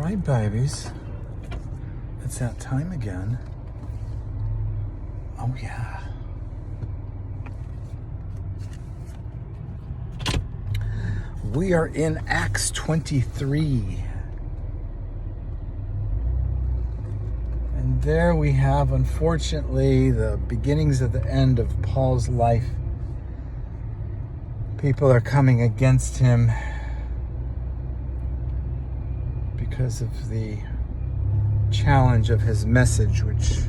Right, babies. It's that time again. Oh, yeah. We are in Acts 23. And there we have, unfortunately, the beginnings of the end of Paul's life. People are coming against him because of the challenge of his message, which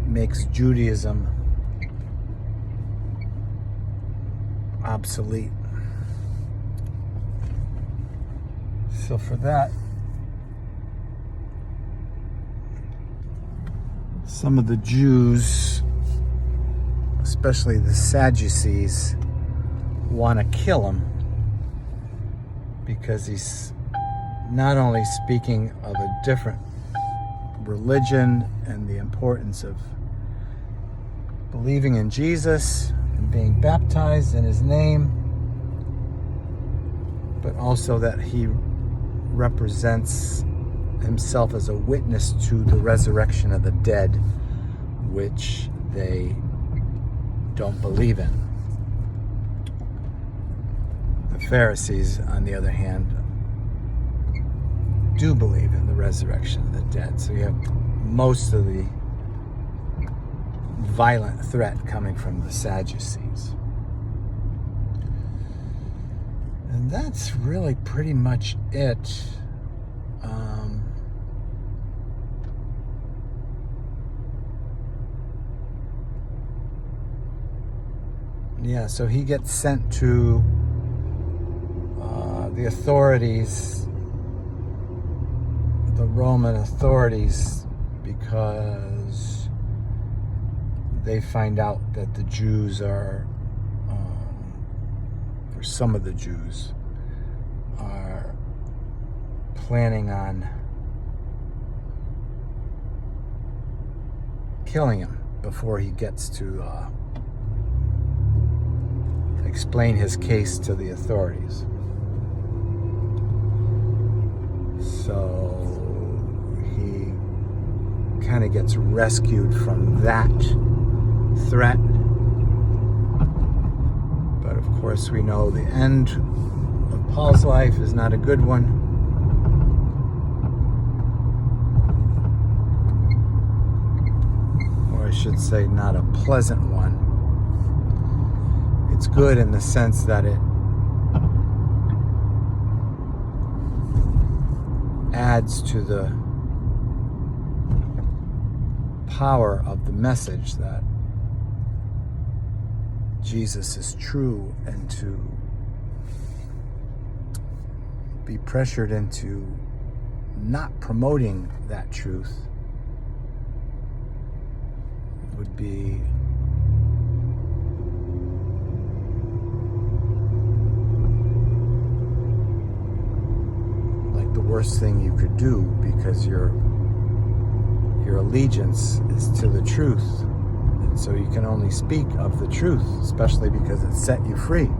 makes Judaism obsolete. So for that, some of the Jews, especially the Sadducees, want to kill him because he's not only speaking of a different religion and the importance of believing in Jesus and being baptized in his name, but also that he represents himself as a witness to the resurrection of the dead, which they don't believe in. The Pharisees, on the other hand, do believe in the resurrection of the dead. So you have most of the violent threat coming from the Sadducees. And that's really pretty much it. Yeah, so he gets sent to the authorities, the Roman authorities, because they find out that the Jews are, or some of the Jews, are planning on killing him before he gets to explain his case to the authorities. So he kind of gets rescued from that threat. But of course we know the end of Paul's life is not a good one. Or I should say not a pleasant one. It's good in the sense that it adds to the power of the message that Jesus is true, and to be pressured into not promoting that truth would be like the worst thing you could do, because your allegiance is to the truth. And so you can only speak of the truth, especially because it set you free.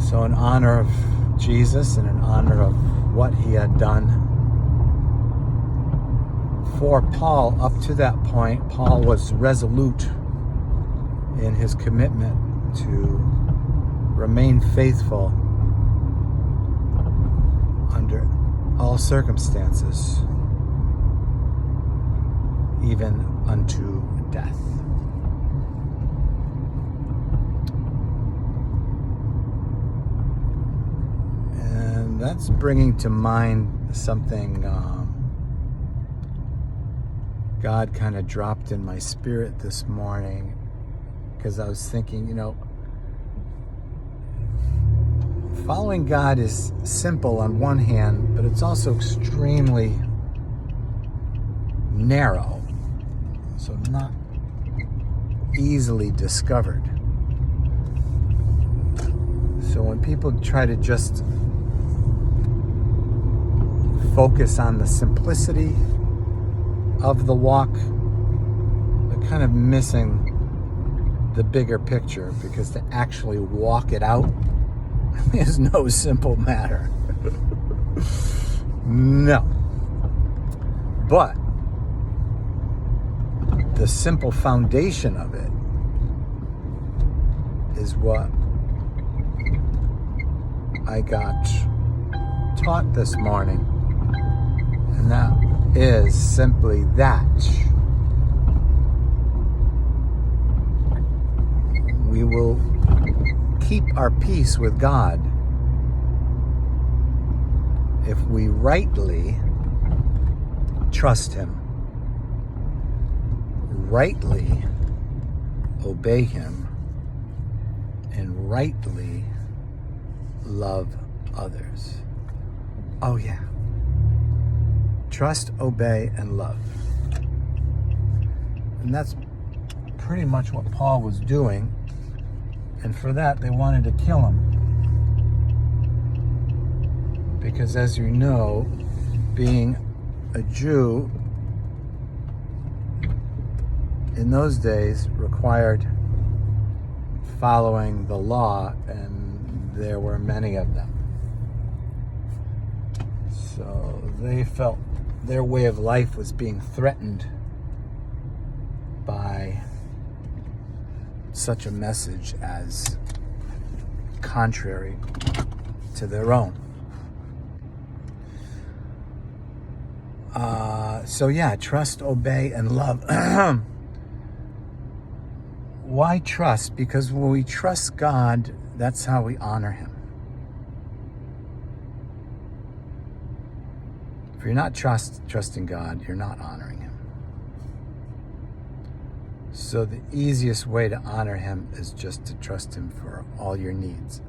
So in honor of Jesus and in honor of what he had done for Paul, up to that point, Paul was resolute in his commitment to remain faithful under all circumstances, even unto death. And that's bringing to mind something God kind of dropped in my spirit this morning, because I was thinking, following God is simple on one hand, but it's also extremely narrow. So not easily discovered. So when people try to just focus on the simplicity of the walk, they're kind of missing the bigger picture, because to actually walk it out is no simple matter. No. But the simple foundation of it is what I got taught this morning. And that is simply that we will keep our peace with God if we rightly trust Him, rightly obey Him, and rightly love others. Oh yeah. Trust, obey, and love. And that's pretty much what Paul was doing. And for that, they wanted to kill him. Because as you know, being a Jew in those days required following the law, and there were many of them. So they felt their way of life was being threatened by such a message as contrary to their own. So yeah, trust, obey, and love. Why trust? Because when we trust God, that's how we honor Him. If you're not trusting God, you're not honoring Him. So the easiest way to honor Him is just to trust Him for all your needs.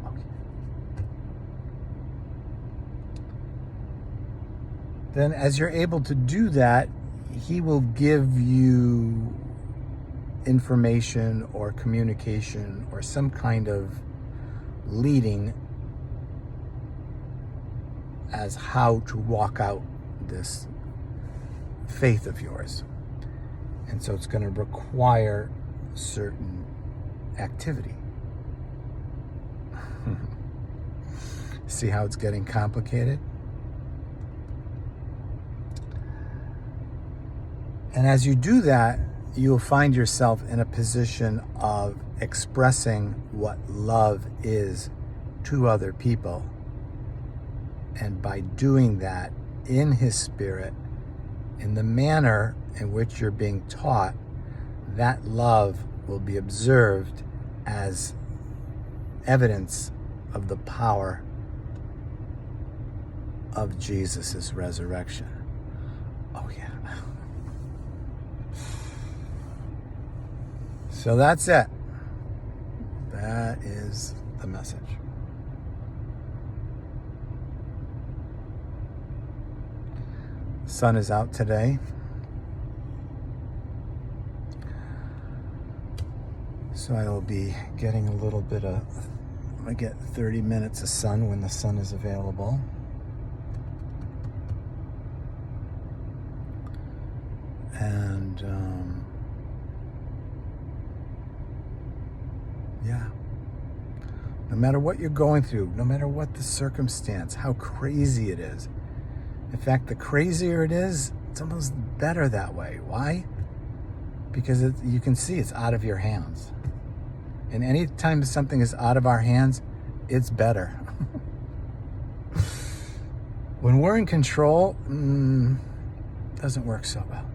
Okay. Then as you're able to do that, He will give you information or communication or some kind of leading as how to walk out this faith of yours. And so it's going to require certain activity. See how it's getting complicated? And as you do that, you'll find yourself in a position of expressing what love is to other people. And by doing that in His Spirit, in the manner in which you're being taught, that love will be observed as evidence of the power of Jesus' resurrection. Oh yeah. So that's it. That is the message. The sun is out today. So I will be getting a little bit of, I get 30 minutes of sun when the sun is available. And yeah, no matter what you're going through, no matter what the circumstance, how crazy it is. In fact, the crazier it is, it's almost better that way. Why? Because you can see it's out of your hands. And anytime something is out of our hands, it's better. When we're in control, doesn't work so well.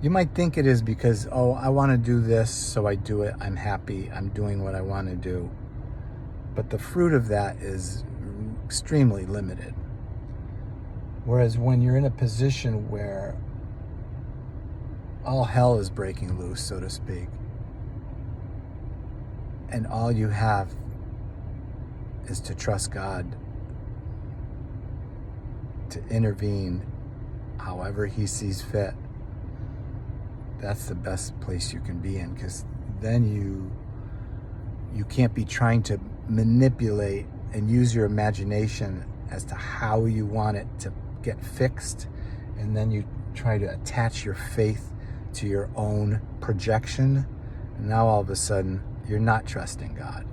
You might think it is because, oh, I want to do this, so I do it. I'm happy. I'm doing what I want to do. But the fruit of that is extremely limited. Whereas when you're in a position where all hell is breaking loose, so to speak, and all you have is to trust God to intervene however He sees fit, that's the best place you can be in, because then you can't be trying to manipulate and use your imagination as to how you want it to get fixed, and then you try to attach your faith to your own projection, and now all of a sudden you're not trusting God.